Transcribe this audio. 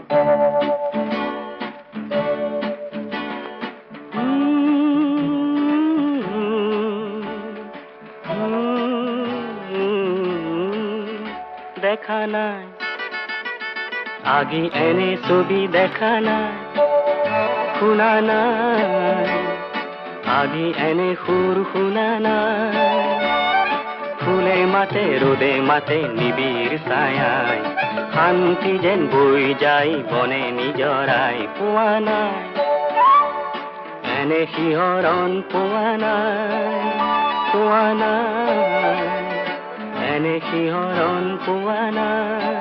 দেখা নাই আগে এনে ছবি দেখা নাই শুনা নাই আগে এনে সুর শুনা নাই ফুলে মাতে রোদে মাতে নিবিড় ছায়ায় শান্তি যেন বৈ যায় বনে নিজৰাই পোৱা নাই এনে শিহৰণ পোৱা নাই এনে শিহৰণ পোৱা নাই